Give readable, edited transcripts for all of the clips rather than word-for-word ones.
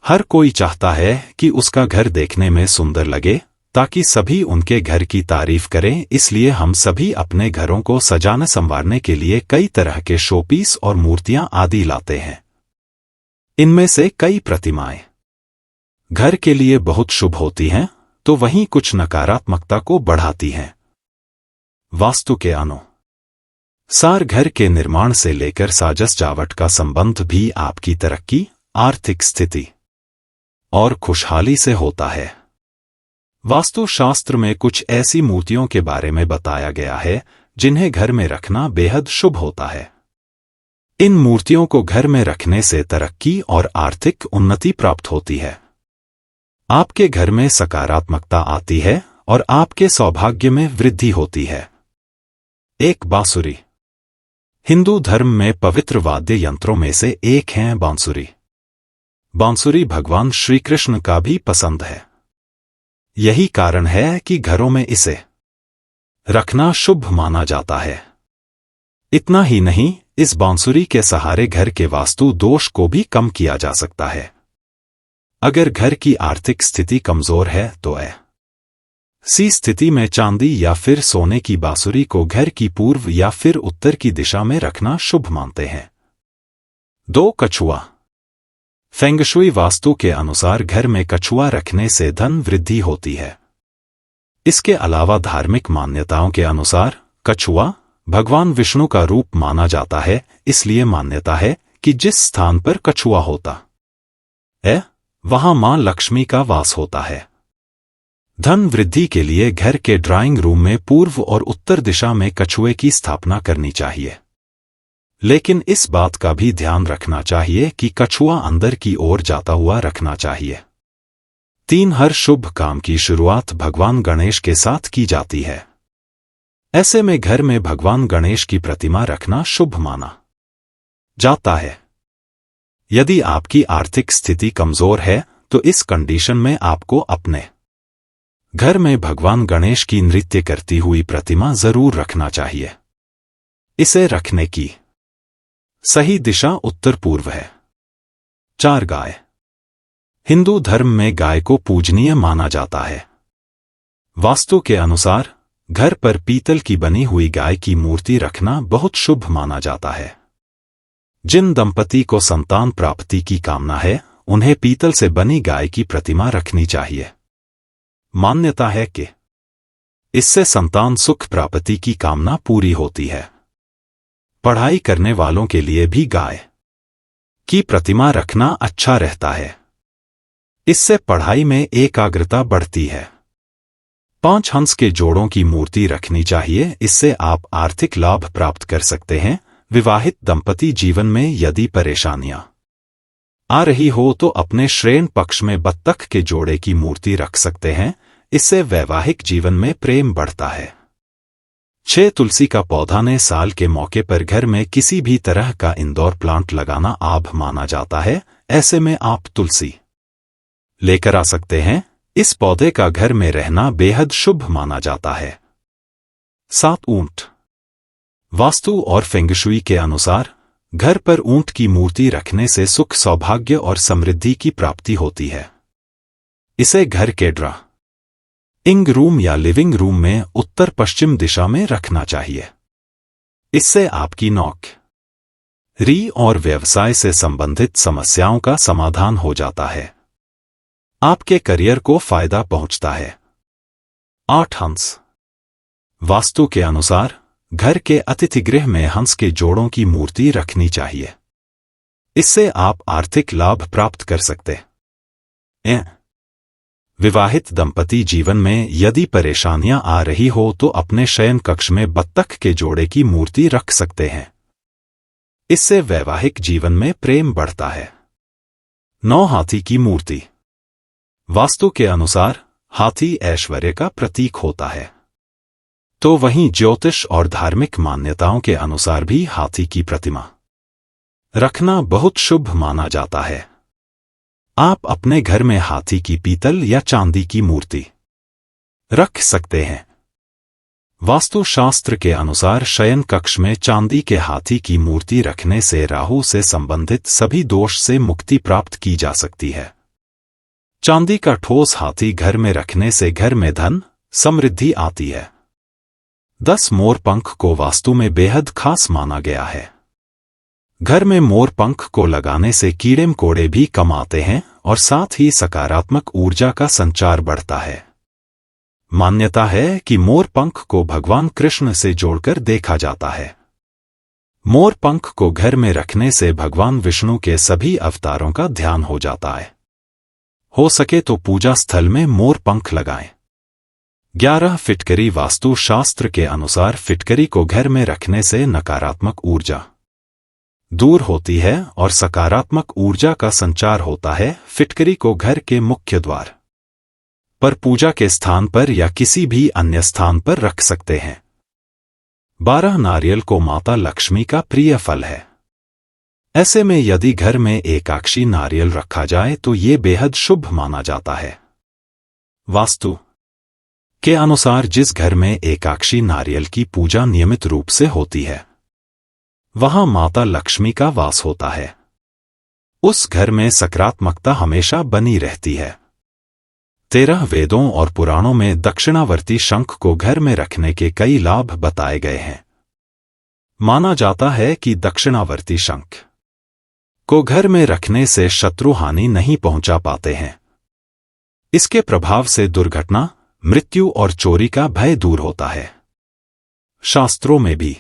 हर कोई चाहता है कि उसका घर देखने में सुंदर लगे, ताकि सभी उनके घर की तारीफ करें। इसलिए हम सभी अपने घरों को सजाने संवारने के लिए कई तरह के शोपीस और मूर्तियां आदि लाते हैं। इनमें से कई प्रतिमाएं घर के लिए बहुत शुभ होती हैं, तो वहीं कुछ नकारात्मकता को बढ़ाती हैं। वास्तु के अनुसार घर के निर्माण से लेकर साज सजावट का संबंध भी आपकी तरक्की, आर्थिक स्थिति और खुशहाली से होता है। वास्तु शास्त्र में कुछ ऐसी मूर्तियों के बारे में बताया गया है जिन्हें घर में रखना बेहद शुभ होता है। इन मूर्तियों को घर में रखने से तरक्की और आर्थिक उन्नति प्राप्त होती है। आपके घर में सकारात्मकता आती है और आपके सौभाग्य में वृद्धि होती है। एक बांसुरी हिंदू धर्म में पवित्र वाद्य यंत्रों में से एक है बांसुरी। बांसुरी भगवान श्री कृष्ण का भी पसंद है। यही कारण है कि घरों में इसे रखना शुभ माना जाता है। इतना ही नहीं, इस बांसुरी के सहारे घर के वास्तु दोष को भी कम किया जा सकता है। अगर घर की आर्थिक स्थिति कमजोर है तो ऐसी स्थिति में चांदी या फिर सोने की बांसुरी को घर की पूर्व या फिर उत्तर की दिशा में रखना शुभ मानते हैं। 2. कछुआ। फेंगशुई वास्तु के अनुसार घर में कछुआ रखने से धन वृद्धि होती है। इसके अलावा धार्मिक मान्यताओं के अनुसार कछुआ भगवान विष्णु का रूप माना जाता है, इसलिए मान्यता है कि जिस स्थान पर कछुआ होता है वहां मां लक्ष्मी का वास होता है। धन वृद्धि के लिए घर के ड्राइंग रूम में पूर्व और उत्तर दिशा में कछुए की स्थापना करनी चाहिए, लेकिन इस बात का भी ध्यान रखना चाहिए कि कछुआ अंदर की ओर जाता हुआ रखना चाहिए। 3. हर शुभ काम की शुरुआत भगवान गणेश के साथ की जाती है। ऐसे में घर में भगवान गणेश की प्रतिमा रखना शुभ माना जाता है। यदि आपकी आर्थिक स्थिति कमजोर है तो इस कंडीशन में आपको अपने घर में भगवान गणेश की नृत्य करती हुई प्रतिमा जरूर रखना चाहिए। इसे रखने की सही दिशा उत्तर पूर्व है। 4. गाय। हिंदू धर्म में गाय को पूजनीय माना जाता है। वास्तु के अनुसार घर पर पीतल की बनी हुई गाय की मूर्ति रखना बहुत शुभ माना जाता है। जिन दंपति को संतान प्राप्ति की कामना है उन्हें पीतल से बनी गाय की प्रतिमा रखनी चाहिए। मान्यता है कि इससे संतान सुख प्राप्ति की कामना पूरी होती है। पढ़ाई करने वालों के लिए भी गाय की प्रतिमा रखना अच्छा रहता है। इससे पढ़ाई में एकाग्रता बढ़ती है। 5. हंस के जोड़ों की मूर्ति रखनी चाहिए, इससे आप आर्थिक लाभ प्राप्त कर सकते हैं। विवाहित दंपति जीवन में यदि परेशानियां आ रही हो तो अपने श्रेण पक्ष में बत्तख के जोड़े की मूर्ति रख सकते हैं, इससे वैवाहिक जीवन में प्रेम बढ़ता है। 6. तुलसी का पौधा ने साल के मौके पर घर में किसी भी तरह का इंडोर प्लांट लगाना आभ माना जाता है। ऐसे में आप तुलसी लेकर आ सकते हैं। इस पौधे का घर में रहना बेहद शुभ माना जाता है। 7. ऊंट। वास्तु और फेंगशुई के अनुसार घर पर ऊंट की मूर्ति रखने से सुख, सौभाग्य और समृद्धि की प्राप्ति होती है। इसे घर के ड्राइंग रूम या लिविंग रूम में उत्तर पश्चिम दिशा में रखना चाहिए। इससे आपकी नौकरी और व्यवसाय से संबंधित समस्याओं का समाधान हो जाता है। आपके करियर को फायदा पहुंचता है। 8. हंस। वास्तु के अनुसार घर के अतिथि गृह में हंस के जोड़ों की मूर्ति रखनी चाहिए। इससे आप आर्थिक लाभ प्राप्त कर सकते हैं। विवाहित दंपति जीवन में यदि परेशानियां आ रही हो तो अपने शयन कक्ष में बत्तख के जोड़े की मूर्ति रख सकते हैं। इससे वैवाहिक जीवन में प्रेम बढ़ता है। 9. हाथी की मूर्ति। वास्तु के अनुसार हाथी ऐश्वर्य का प्रतीक होता है, तो वहीं ज्योतिष और धार्मिक मान्यताओं के अनुसार भी हाथी की प्रतिमा रखना बहुत शुभ माना जाता है। आप अपने घर में हाथी की पीतल या चांदी की मूर्ति रख सकते हैं। वास्तु शास्त्र के अनुसार शयन कक्ष में चांदी के हाथी की मूर्ति रखने से राहु से संबंधित सभी दोष से मुक्ति प्राप्त की जा सकती है। चांदी का ठोस हाथी घर में रखने से घर में धन समृद्धि आती है। 10 मोर पंख को वास्तु में बेहद खास माना गया है। घर में मोर पंख को लगाने से कीड़े मकोड़े भी कम आते हैं और साथ ही सकारात्मक ऊर्जा का संचार बढ़ता है। मान्यता है कि मोर पंख को भगवान कृष्ण से जोड़कर देखा जाता है। मोर पंख को घर में रखने से भगवान विष्णु के सभी अवतारों का ध्यान हो जाता है। हो सके तो पूजा स्थल में मोर पंख लगाएं। 11 फिटकरी वास्तु शास्त्र के अनुसार फिटकरी को घर में रखने से नकारात्मक ऊर्जा दूर होती है और सकारात्मक ऊर्जा का संचार होता है। फिटकरी को घर के मुख्य द्वार पर, पूजा के स्थान पर या किसी भी अन्य स्थान पर रख सकते हैं। 12 नारियल को माता लक्ष्मी का प्रिय फल है। ऐसे में यदि घर में एकाक्षी नारियल रखा जाए तो ये बेहद शुभ माना जाता है। वास्तु के अनुसार जिस घर में एकाक्षी नारियल की पूजा नियमित रूप से होती है वहां माता लक्ष्मी का वास होता है। उस घर में सकारात्मकता हमेशा बनी रहती है। 13 वेदों और पुराणों में दक्षिणावर्ती शंख को घर में रखने के कई लाभ बताए गए हैं। माना जाता है कि दक्षिणावर्ती शंख को घर में रखने से शत्रु हानि नहीं पहुंचा पाते हैं। इसके प्रभाव से दुर्घटना, मृत्यु और चोरी का भय दूर होता है। शास्त्रों में भी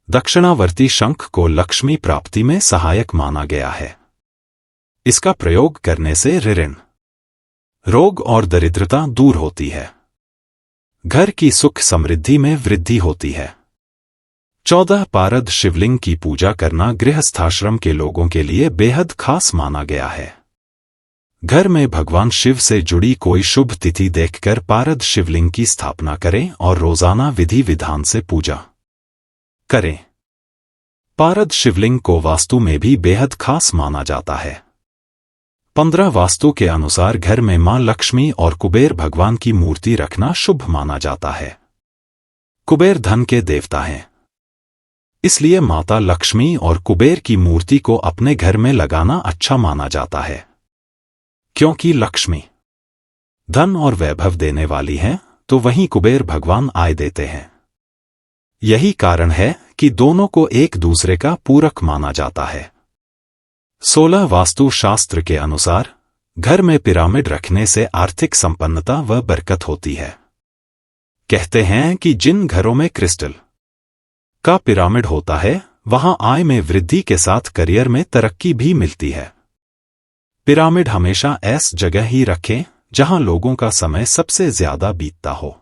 दक्षिणावर्ती शंख को लक्ष्मी प्राप्ति में सहायक माना गया है। इसका प्रयोग करने से ऋण, रोग और दरिद्रता दूर होती है। घर की सुख समृद्धि में वृद्धि होती है। 14 पारद शिवलिंग की पूजा करना गृहस्थाश्रम के लोगों के लिए बेहद खास माना गया है। घर में भगवान शिव से जुड़ी कोई शुभ तिथि देखकर पारद शिवलिंग की स्थापना करें और रोजाना विधि विधान से पूजा करें। पारद शिवलिंग को वास्तु में भी बेहद खास माना जाता है। 15 वास्तु के अनुसार घर में मां लक्ष्मी और कुबेर भगवान की मूर्ति रखना शुभ माना जाता है। कुबेर धन के देवता हैं, इसलिए माता लक्ष्मी और कुबेर की मूर्ति को अपने घर में लगाना अच्छा माना जाता है। क्योंकि लक्ष्मी धन और वैभव देने वाली हैं, तो वहीं कुबेर भगवान आय देते हैं। यही कारण है कि दोनों को एक दूसरे का पूरक माना जाता है। 16 वास्तु शास्त्र के अनुसार घर में पिरामिड रखने से आर्थिक संपन्नता व बरकत होती है। कहते हैं कि जिन घरों में क्रिस्टल का पिरामिड होता है वहां आय में वृद्धि के साथ करियर में तरक्की भी मिलती है। पिरामिड हमेशा ऐसी जगह ही रखें जहां लोगों का समय सबसे ज्यादा बीतता हो।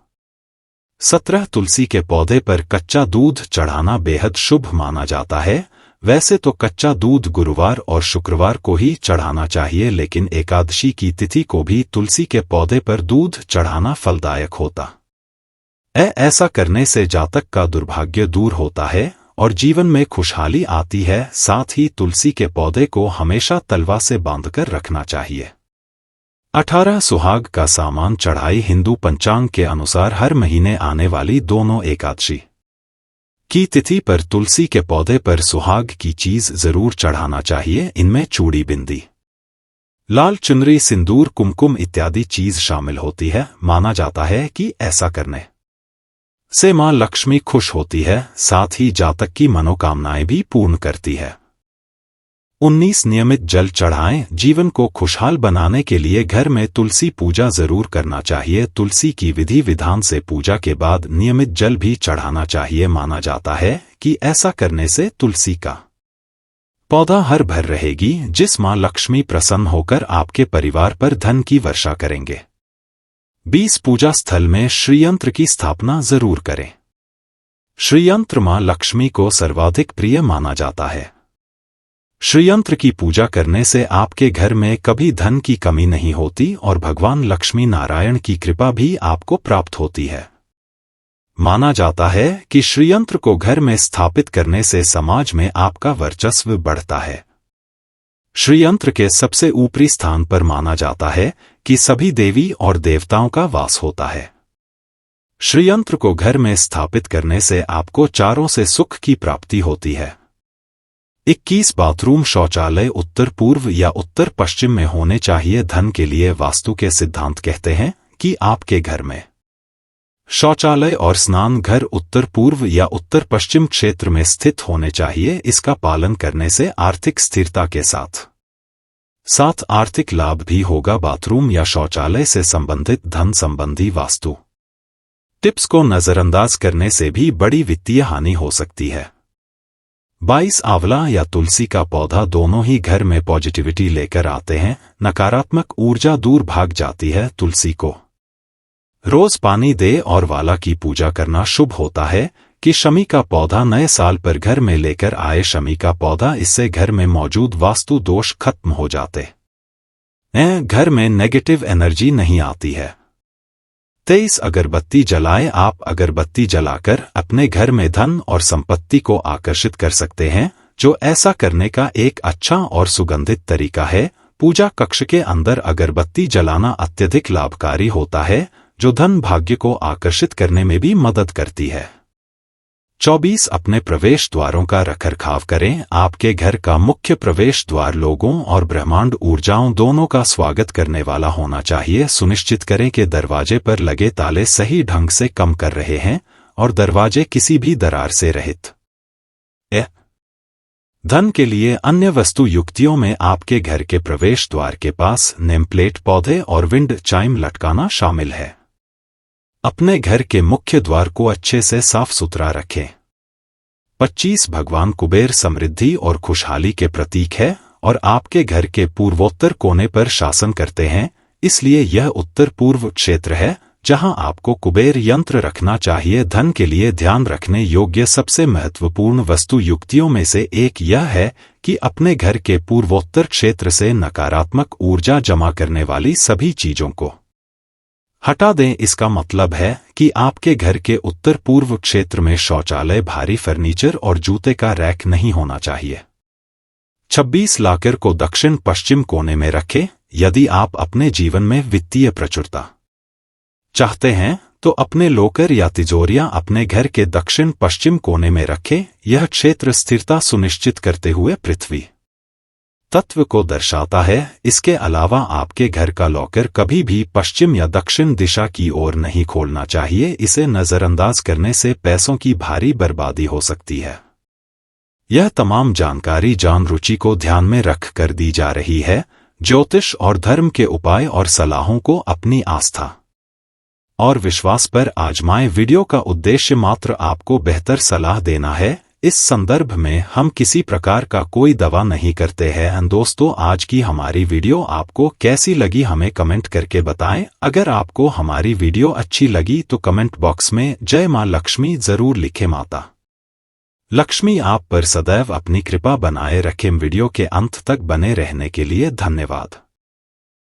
17 तुलसी के पौधे पर कच्चा दूध चढ़ाना बेहद शुभ माना जाता है। वैसे तो कच्चा दूध गुरुवार और शुक्रवार को ही चढ़ाना चाहिए, लेकिन एकादशी की तिथि को भी तुलसी के पौधे पर दूध चढ़ाना फलदायक होता है। ऐसा करने से जातक का दुर्भाग्य दूर होता है और जीवन में खुशहाली आती है। साथ ही तुलसी के पौधे को हमेशा तलवा से बांधकर रखना चाहिए। 18 सुहाग का सामान चढ़ाई हिंदू पंचांग के अनुसार हर महीने आने वाली दोनों एकादशी की तिथि पर तुलसी के पौधे पर सुहाग की चीज जरूर चढ़ाना चाहिए। इनमें चूड़ी, बिंदी, लाल चुनरी, सिंदूर, कुमकुम इत्यादि चीज शामिल होती है। माना जाता है कि ऐसा करने से मां लक्ष्मी खुश होती है, साथ ही जातक की मनोकामनाएं भी पूर्ण करती है। 19 नियमित जल चढ़ाएं। जीवन को खुशहाल बनाने के लिए घर में तुलसी पूजा जरूर करना चाहिए। तुलसी की विधि विधान से पूजा के बाद नियमित जल भी चढ़ाना चाहिए। माना जाता है कि ऐसा करने से तुलसी का पौधा हर भर रहेगी, जिस मां लक्ष्मी प्रसन्न होकर आपके परिवार पर धन की वर्षा करेंगे। 20 पूजा स्थल में श्रीयंत्र की स्थापना जरूर करें। श्रीयंत्र मां लक्ष्मी को सर्वाधिक प्रिय माना जाता है। श्रीयंत्र की पूजा करने से आपके घर में कभी धन की कमी नहीं होती और भगवान लक्ष्मी नारायण की कृपा भी आपको प्राप्त होती है। माना जाता है कि श्रीयंत्र को घर में स्थापित करने से समाज में आपका वर्चस्व बढ़ता है। श्रीयंत्र के सबसे ऊपरी स्थान पर माना जाता है कि सभी देवी और देवताओं का वास होता है। श्रीयंत्र को घर में स्थापित करने से आपको चारों से सुख की प्राप्ति होती है। 21 बाथरूम शौचालय उत्तर पूर्व या उत्तर पश्चिम में होने चाहिए। धन के लिए वास्तु के सिद्धांत कहते हैं कि आपके घर में शौचालय और स्नान घर उत्तर पूर्व या उत्तर पश्चिम क्षेत्र में स्थित होने चाहिए। इसका पालन करने से आर्थिक स्थिरता के साथ आर्थिक लाभ भी होगा। बाथरूम या शौचालय से संबंधित धन संबंधी वास्तु टिप्स को नजरअंदाज करने से भी बड़ी वित्तीय हानि हो सकती है। 22 आंवला या तुलसी का पौधा दोनों ही घर में पॉजिटिविटी लेकर आते हैं, नकारात्मक ऊर्जा दूर भाग जाती है। तुलसी को रोज पानी दे और वाला की पूजा करना शुभ होता है कि शमी का पौधा नए साल पर घर में लेकर आए। शमी का पौधा, इससे घर में मौजूद वास्तु दोष खत्म हो जाते हैं, घर में नेगेटिव एनर्जी नहीं आती है। 23 अगरबत्ती जलाएं। आप अगरबत्ती जलाकर अपने घर में धन और संपत्ति को आकर्षित कर सकते हैं, जो ऐसा करने का एक अच्छा और सुगंधित तरीका है। पूजा कक्ष के अंदर अगरबत्ती जलाना अत्यधिक लाभकारी होता है, जो धन भाग्य को आकर्षित करने में भी मदद करती है। 24 अपने प्रवेश द्वारों का रखरखाव करें। आपके घर का मुख्य प्रवेश द्वार लोगों और ब्रह्मांड ऊर्जाओं दोनों का स्वागत करने वाला होना चाहिए। सुनिश्चित करें कि दरवाजे पर लगे ताले सही ढंग से काम कर रहे हैं और दरवाजे किसी भी दरार से रहित हैं। धन के लिए अन्य वस्तु युक्तियों में आपके घर के प्रवेश द्वार के पास नेमप्लेट, पौधे और विंड चाइम लटकाना शामिल है। अपने घर के मुख्य द्वार को अच्छे से साफ सुथरा रखें। 25 भगवान कुबेर समृद्धि और खुशहाली के प्रतीक है और आपके घर के पूर्वोत्तर कोने पर शासन करते हैं, इसलिए यह उत्तर पूर्व क्षेत्र है जहां आपको कुबेर यंत्र रखना चाहिए। धन के लिए ध्यान रखने योग्य सबसे महत्वपूर्ण वस्तु युक्तियों में से एक यह है कि अपने घर के पूर्वोत्तर क्षेत्र से नकारात्मक ऊर्जा जमा करने वाली सभी चीजों को हटा दें। इसका मतलब है कि आपके घर के उत्तर पूर्व क्षेत्र में शौचालय, भारी फर्नीचर और जूते का रैक नहीं होना चाहिए। 26 लॉकर को दक्षिण पश्चिम कोने में रखें। यदि आप अपने जीवन में वित्तीय प्रचुरता चाहते हैं तो अपने लॉकर या तिजोरियां अपने घर के दक्षिण पश्चिम कोने में रखें। यह क्षेत्र स्थिरता सुनिश्चित करते हुए पृथ्वी तत्व को दर्शाता है। इसके अलावा आपके घर का लॉकर कभी भी पश्चिम या दक्षिण दिशा की ओर नहीं खोलना चाहिए। इसे नजरअंदाज करने से पैसों की भारी बर्बादी हो सकती है। यह तमाम जानकारी जान रुचि को ध्यान में रख कर दी जा रही है। ज्योतिष और धर्म के उपाय और सलाहों को अपनी आस्था और विश्वास पर आजमाएं। वीडियो का उद्देश्य मात्र आपको बेहतर सलाह देना है। इस संदर्भ में हम किसी प्रकार का कोई दावा नहीं करते हैं। दोस्तों, आज की हमारी वीडियो आपको कैसी लगी हमें कमेंट करके बताएं। अगर आपको हमारी वीडियो अच्छी लगी तो कमेंट बॉक्स में जय मां लक्ष्मी जरूर लिखें। माता लक्ष्मी आप पर सदैव अपनी कृपा बनाए रखें। वीडियो के अंत तक बने रहने के लिए धन्यवाद।